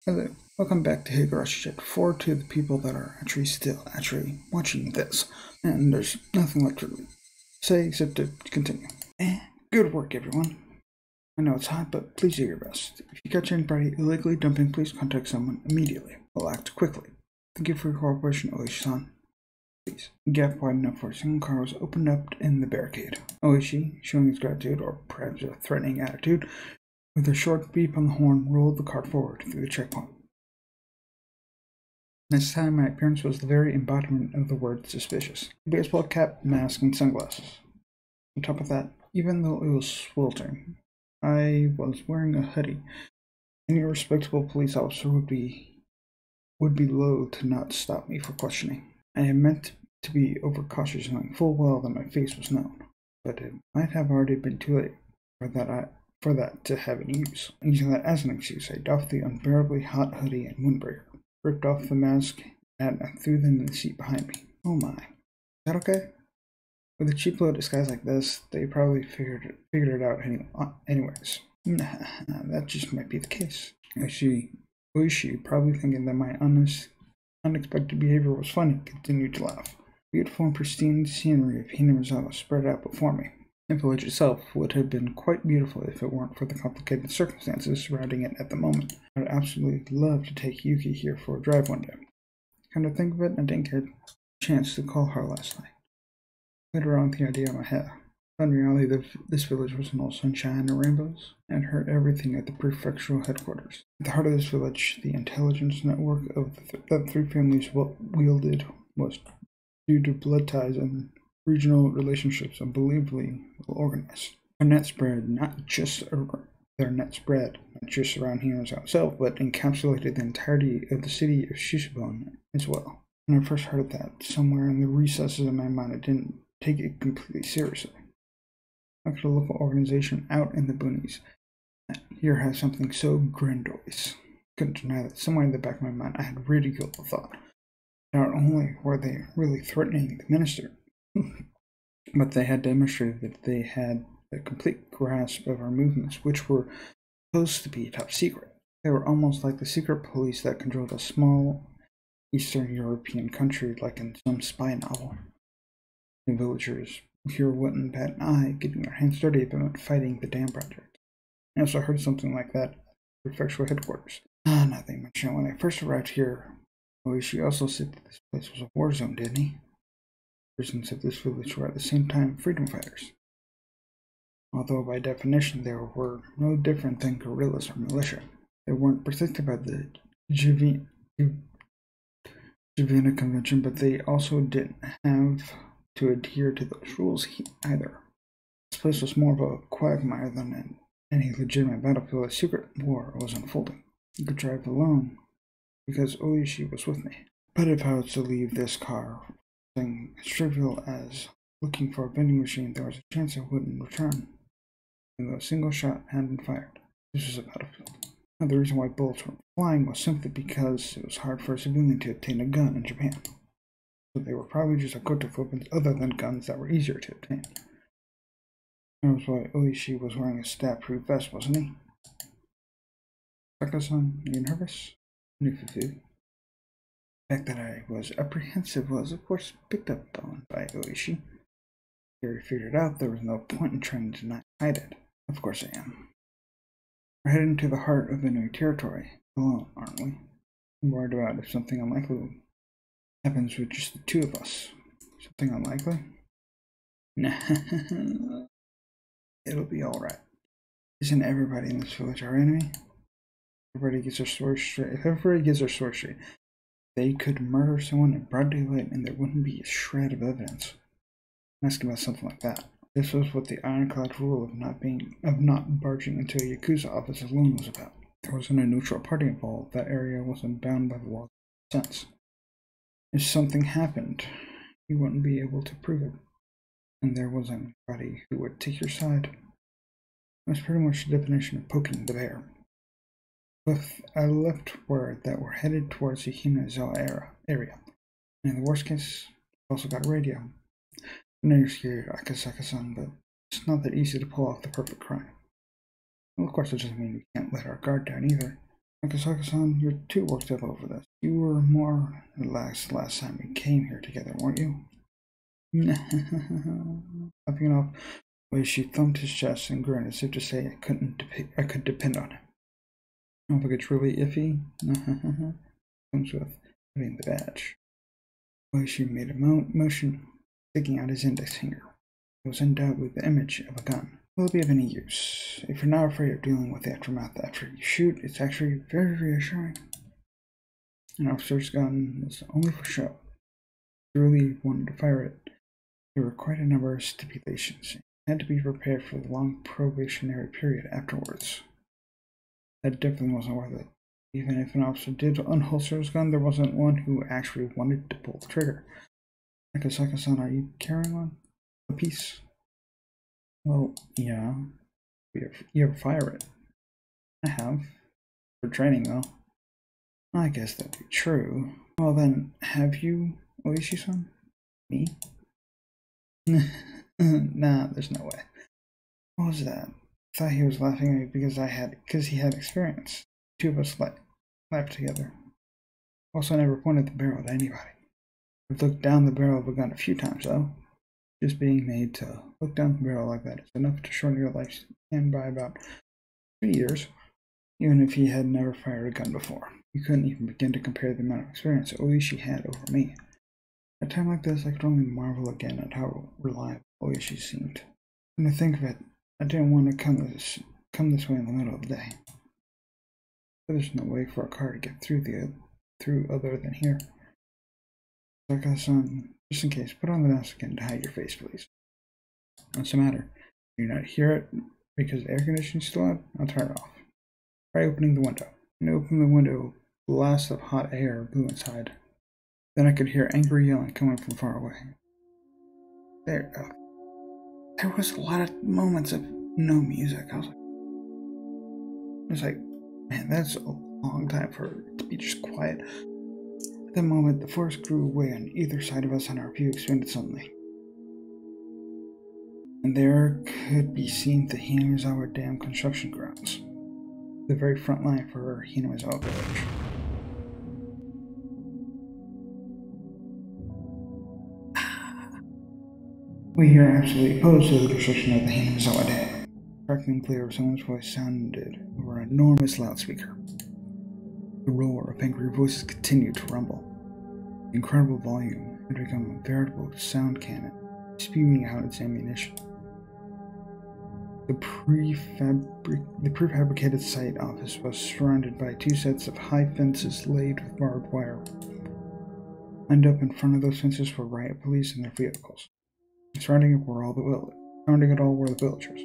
Hello, welcome back to Higurashi Chapter 4 to the people that are still watching this. And there's nothing left to say except to continue. Good work, everyone. I know it's hot, but please do your best. If you catch anybody illegally dumping, please contact someone immediately. We'll act quickly. Thank you for your cooperation, Oishi-san. Please. A gap wide enough for a single car was opened up in the barricade. Oishi, showing his gratitude, or perhaps a threatening attitude, with a short beep on the horn, rolled the cart forward through the checkpoint. This time my appearance was the very embodiment of the word suspicious. A baseball cap, mask, and sunglasses. On top of that, even though it was sweltering, I was wearing a hoodie. Any respectable police officer would be loath to not stop me for questioning. I had meant to be overcautious, knowing full well that my face was known, but it might have already been too late for that to have any use. Using that as an excuse, I doffed the unbearably hot hoodie and windbreaker, ripped off the mask, and threw them in the seat behind me. Oh my. Is that okay? With a cheap little disguise like this, they probably figured it out anyways. Nah, that just might be the case. Oishi, probably thinking that my unexpected behavior was funny, continued to laugh. Beautiful and pristine scenery of Hinamizawa spread out before me. The village itself would have been quite beautiful if it weren't for the complicated circumstances surrounding it at the moment. I'd absolutely love to take Yuki here for a drive one day. Come to think of it, I didn't get a chance to call her last night. I played around with the idea in my head. In reality, this village wasn't all sunshine and rainbows. I'd heard everything at the prefectural headquarters. At the heart of this village, the intelligence network that three families wielded was, due to blood ties and regional relationships, unbelievably well organized. Their net spread not just around Hinamizawa itself, but encapsulated the entirety of the city of Shishibone as well. When I first heard of that, somewhere in the recesses of my mind, I didn't take it completely seriously. How could a local organization out in the boonies here have something so grandiose? Couldn't deny that somewhere in the back of my mind I had ridiculed the thought. Not only were they really threatening the minister, but they had demonstrated that they had a complete grasp of our movements, which were supposed to be top secret. They were almost like the secret police that controlled a small Eastern European country, like in some spy novel. The villagers here wouldn't bat an eye, getting their hands dirty about fighting the dam project. I also heard something like that at the prefectural headquarters. Nothing much. When I first arrived here, Oishi also said that this place was a war zone, didn't he? Citizens of this village were at the same time freedom fighters, although by definition they were no different than guerrillas or militia. They weren't protected by the Geneva Convention, but they also didn't have to adhere to those rules either. This place was more of a quagmire than any legitimate battlefield. A secret war was unfolding. I could drive alone because Oishi was with me. But if I was to leave this car, something as trivial as looking for a vending machine, there was a chance I wouldn't return, even though a single shot hadn't been fired. This was a battlefield. And the reason why bullets weren't flying was simply because it was hard for a civilian to obtain a gun in Japan. So they were probably just Akoto weapons other than guns that were easier to obtain. That was why Oishi was wearing a stab-proof vest, wasn't he? Saka-san, are you nervous? Nufufu. The fact that I was apprehensive was, of course, picked up on by Oishi. He figured out there was no point in trying to hide it. Of course I am. We're heading to the heart of enemy territory, alone, aren't we? I'm worried about if something unlikely happens with just the two of us. Something unlikely? Nah. It'll be alright. Isn't everybody in this village our enemy? Everybody gets their story straight. If everybody gets their story straight, they could murder someone in broad daylight and there wouldn't be a shred of evidence. I'm asking about something like that. This was what the ironclad rule of not barging into a Yakuza office alone was about. There wasn't a neutral party involved. That area wasn't bound by the laws of sense. If something happened, you wouldn't be able to prove it. And there wasn't anybody who would take your side. It was pretty much the definition of poking the bear. But I left word that we're headed towards the Hinamizawa area. And in the worst case, we also got a radio. I know you're scared, Akasaka-san, but it's not that easy to pull off the perfect crime. Well, of course, it doesn't mean we can't let our guard down either. Akasaka-san, you're too worked up over this. You were more relaxed last time we came here together, weren't you? Laughing it off, she thumped his chest and grinned as if to say I could depend on him. I don't think it's really iffy. Comes with having the badge. She made a motion, sticking out his index finger. It was endowed with the image of a gun. Will it be of any use? If you're not afraid of dealing with the aftermath after you shoot, it's actually very reassuring. An officer's gun was only for show. If you really wanted to fire it, there were quite a number of stipulations. You had to be prepared for the long probationary period afterwards. That definitely wasn't worth it. Even if an officer did unholster his gun, there wasn't one who actually wanted to pull the trigger. Akasaka-san, are you carrying on a piece? Well, yeah. You ever fire it? I have. For training, though. I guess that'd be true. Well then, have you, Oishi-san? Me? Nah, there's no way. What was that? I thought he was laughing at me because he had experience. Two of us laughed together. Also, never pointed the barrel at anybody. I've looked down the barrel of a gun a few times, though. Just being made to look down the barrel like that is enough to shorten your lifespan by about 3 years, even if he had never fired a gun before. You couldn't even begin to compare the amount of experience Oishi had over me. At a time like this, I could only marvel again at how reliable Oishi seemed. When I think of it, I didn't want to come this way in the middle of the day. But there's no way for a car to get through other than here. Akasaka-san, just in case, put on the mask again to hide your face, please. What's the matter? Do you not hear it because the air conditioning's still on? I'll turn it off. Try opening the window. When I opened the window, a blast of hot air blew inside. Then I could hear angry yelling coming from far away. There was a lot of moments of no music. I was like, man, that's a long time for it to be just quiet. At that moment, the forest grew away on either side of us and our view expanded suddenly. And there could be seen the Hinamizawa Dam construction grounds, the very front line for Hinamizawa village. We are absolutely opposed to the construction of the Hinamizawa Dam. The crackling clear of someone's voice sounded over an enormous loudspeaker. The roar of angry voices continued to rumble. The incredible volume had become a veritable sound cannon, spewing out its ammunition. The prefabricated site office was surrounded by 2 sets of high fences laid with barbed wire. Lined up in front of those fences were riot police and their vehicles. Surrounding it all were the villagers.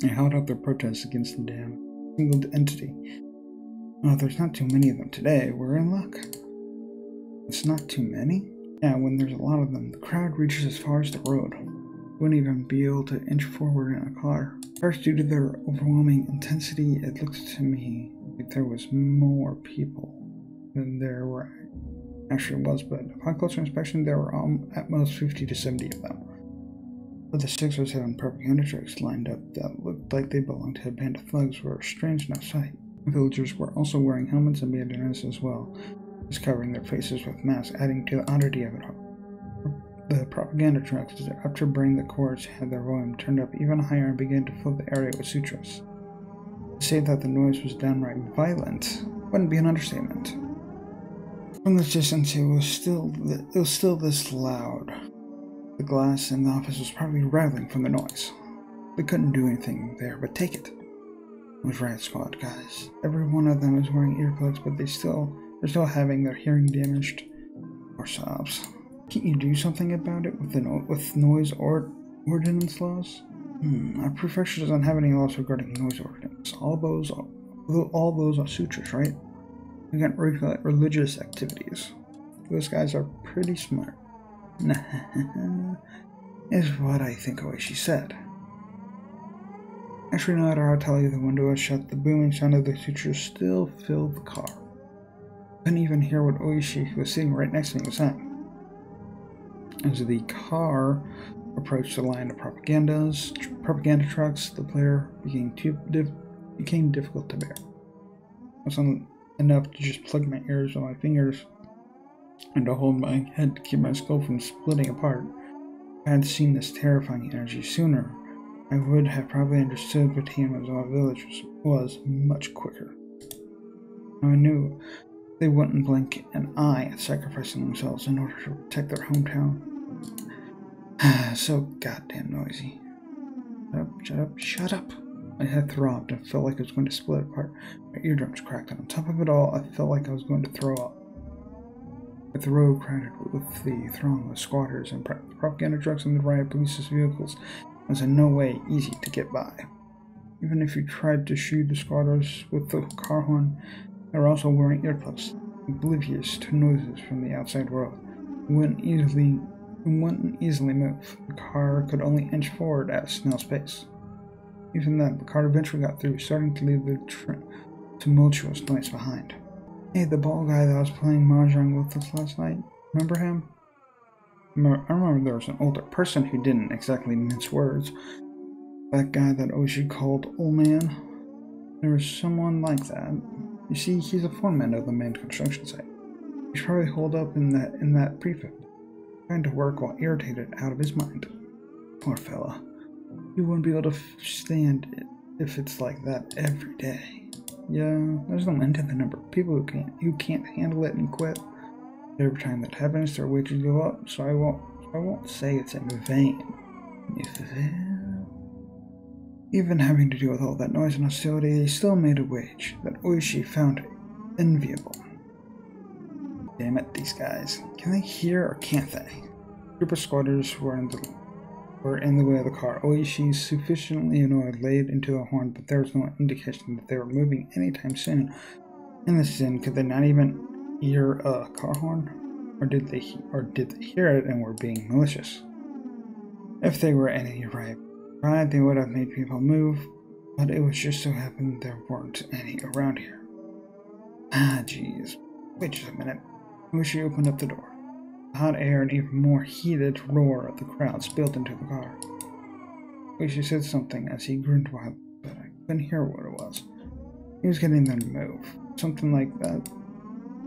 They held out their protests against the dam, a single entity. Oh, there's not too many of them today. We're in luck. It's not too many? Yeah, when there's a lot of them, the crowd reaches as far as the road. You wouldn't even be able to inch forward in a car. First, due to their overwhelming intensity, it looked to me like there was more people than there were actually was, but upon closer inspection, there were at most 50 to 70 of them. But the 6 or 7 propaganda trucks lined up that looked like they belonged to a band of thugs were a strange enough sight. The villagers were also wearing helmets and bandanas as well, just covering their faces with masks, adding to the oddity of it all. The propaganda trucks, after burning the cords, had their volume turned up even higher and began to fill the area with sutras. To say that the noise was downright violent wouldn't be an understatement. From the distance, it was still this loud. The glass in the office was probably rattling from the noise. They couldn't do anything there but take it. It was Riot Squad guys. Every one of them is wearing earplugs, but they're still having their hearing damaged. Or sobs. Can't you do something about it with noise or ordinance laws? Our prefecture doesn't have any laws regarding noise ordinance. All those are sutras, right? We can't regulate religious activities. Those guys are pretty smart. Is what I think Oishi said. Actually, no matter how tightly the window was shut, the booming sound of the sutras still filled the car. I couldn't even hear what Oishi, who was sitting right next to me, was saying. As the car approached the line of propaganda trucks, the player became difficult to bear. was enough to just plug my ears with my fingers and to hold my head to keep my skull from splitting apart. If I had seen this terrifying energy sooner, I would have probably understood what Hinamizawa Village was much quicker. Now I knew they wouldn't blink an eye at sacrificing themselves in order to protect their hometown. So goddamn noisy. Shut up, shut up, shut up! My head throbbed and felt like it was going to split apart. My eardrums cracked, and on top of it all, I felt like I was going to throw up. With the road crowded with the throng of squatters and propaganda trucks and the riot police's vehicles, it was in no way easy to get by. Even if you tried to shoot the squatters with the car horn, they were also wearing earplugs, oblivious to noises from the outside world. It wouldn't easily move. The car could only inch forward at a snail's pace. Even then, the car eventually got through, starting to leave the tumultuous noise behind. Hey, the bald guy that was playing mahjong with us last night, remember him? I remember there was an older person who didn't exactly mince words. That guy that Oishi called Old Man. There was someone like that. You see, he's a foreman of the main construction site. He's probably holed up in that prefect, trying to work while irritated out of his mind. Poor fella. He wouldn't be able to stand it if it's like that every day. Yeah, there's no end to the number of people who can't handle it and quit. Every time that happens, their wages go up, so I won't say it's in vain. Even having to deal with all that noise and hostility, they still made a wage that Oishi found enviable. Damn it, these guys. Can they hear or can't they? A group of squatters were in the way of the car. Oishi, sufficiently annoyed, laid into the horn, but there was no indication that they were moving anytime soon. In this inn, could they not even hear a car horn? Or did they hear it and were being malicious? If they were any right, they would have made people move, but it was just so happened there weren't any around here. Ah, jeez. Wait just a minute. Oishi opened up the door. The hot air and even more heated roar of the crowd spilled into the car. Oishi said something as he grinned wildly, but I couldn't hear what it was. He was getting them to move. Something like that.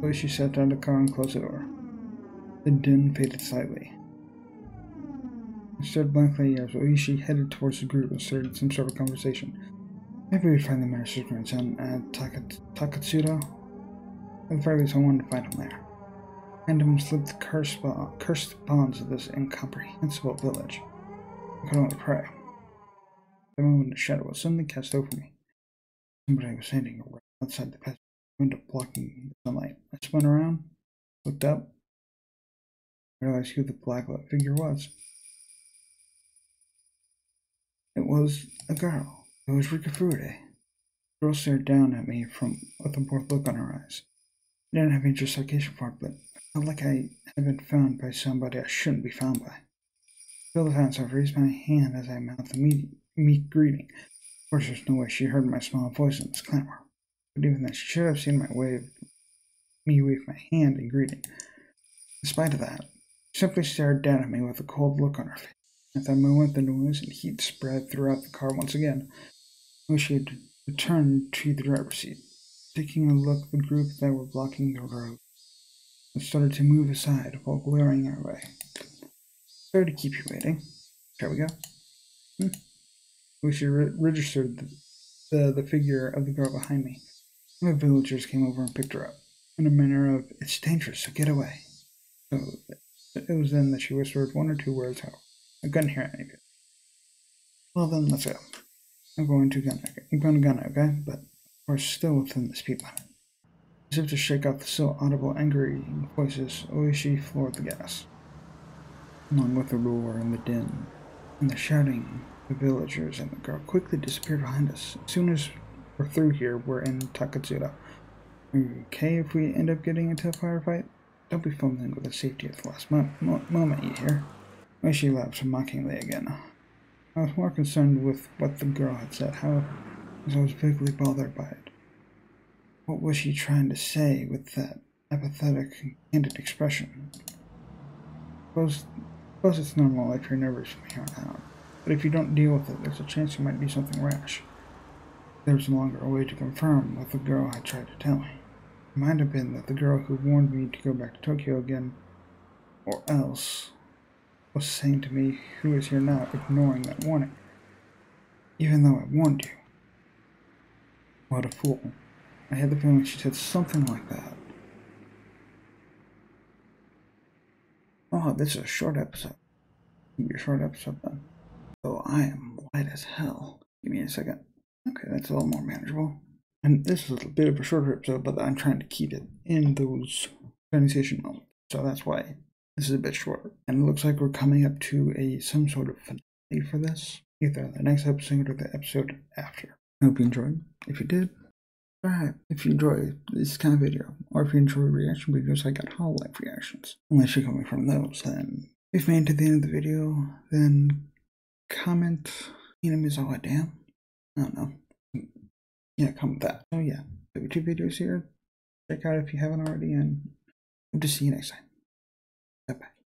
Oishi sat down in the car and closed the door. The din faded slightly. I stared blankly as Oishi headed towards the group and started some sort of conversation. Maybe we'd find the minister's grandson at Takatsudo. At the very least, I wanted to find him there. And him slip the cursed bonds of this incomprehensible village. I could only pray. The moment a shadow was suddenly cast over me. Somebody was standing right outside the passage window, blocking the sunlight. I spun around, looked up, realized who the black-lit figure was. It was a girl. It was Rikafude. The girl stared down at me with a bored look on her eyes. I didn't have any justification for it, but I felt like I had been found by somebody I shouldn't be found by. Still defense, I raised my hand as I mouthed a meek greeting. Of course, there's no way she heard my small voice in this clamor. But even then, she should have seen me wave my hand in greeting. In spite of that, she simply stared down at me with a cold look on her face. At that moment, the noise and heat spread throughout the car once again. I wish she had returned to the driver's seat. Taking a look at the group that were blocking the road, and started to move aside while glaring our way. Sorry to keep you waiting. Shall we go? We should registered the figure of the girl behind me. The villagers came over and picked her up, in a manner of, "It's dangerous, so get away." So it was then that she whispered one or two words, however. I couldn't hear any of it. Well then, let's go. I'm going to gun, okay? But we're still within the speed limit. As if to shake off the still audible angry voices, Oishi floored the gas. Along with the roar and the din, and the shouting, the villagers and the girl quickly disappeared behind us. As soon as we're through here, we're in Takatsudo. Are you okay if we end up getting into a firefight? Don't be fumbling with the safety at the last moment, you hear? Oishi laughed mockingly again. I was more concerned with what the girl had said, however, as I was vaguely bothered by it. What was she trying to say with that apathetic, candid expression? Suppose it's normal if you're nervous from here on out, but if you don't deal with it, there's a chance you might do something rash. There was no longer a way to confirm what the girl had tried to tell me. It might have been that the girl who warned me to go back to Tokyo again, or else was saying to me who is here now, ignoring that warning. Even though I warned you. What a fool. I had the feeling she said something like that. Oh, this is a short episode. It'll be a short episode then. So I am light as hell. Give me a second. Okay, that's a little more manageable. And this is a bit of a shorter episode, but I'm trying to keep it in those transition moments. So that's why this is a bit shorter. And it looks like we're coming up to some sort of finale for this. Either the next episode or the episode after. I hope you enjoyed. If you did, subscribe if you enjoy this kind of video. Or if you enjoy reaction videos, I got whole life reactions. Unless you're coming from those, then if you made it to the end of the video, then comment Hinamizawa Dam. I don't know. Yeah, comment that. So yeah, there were 2 videos here. Check out if you haven't already, and hope to see you next time. Bye bye.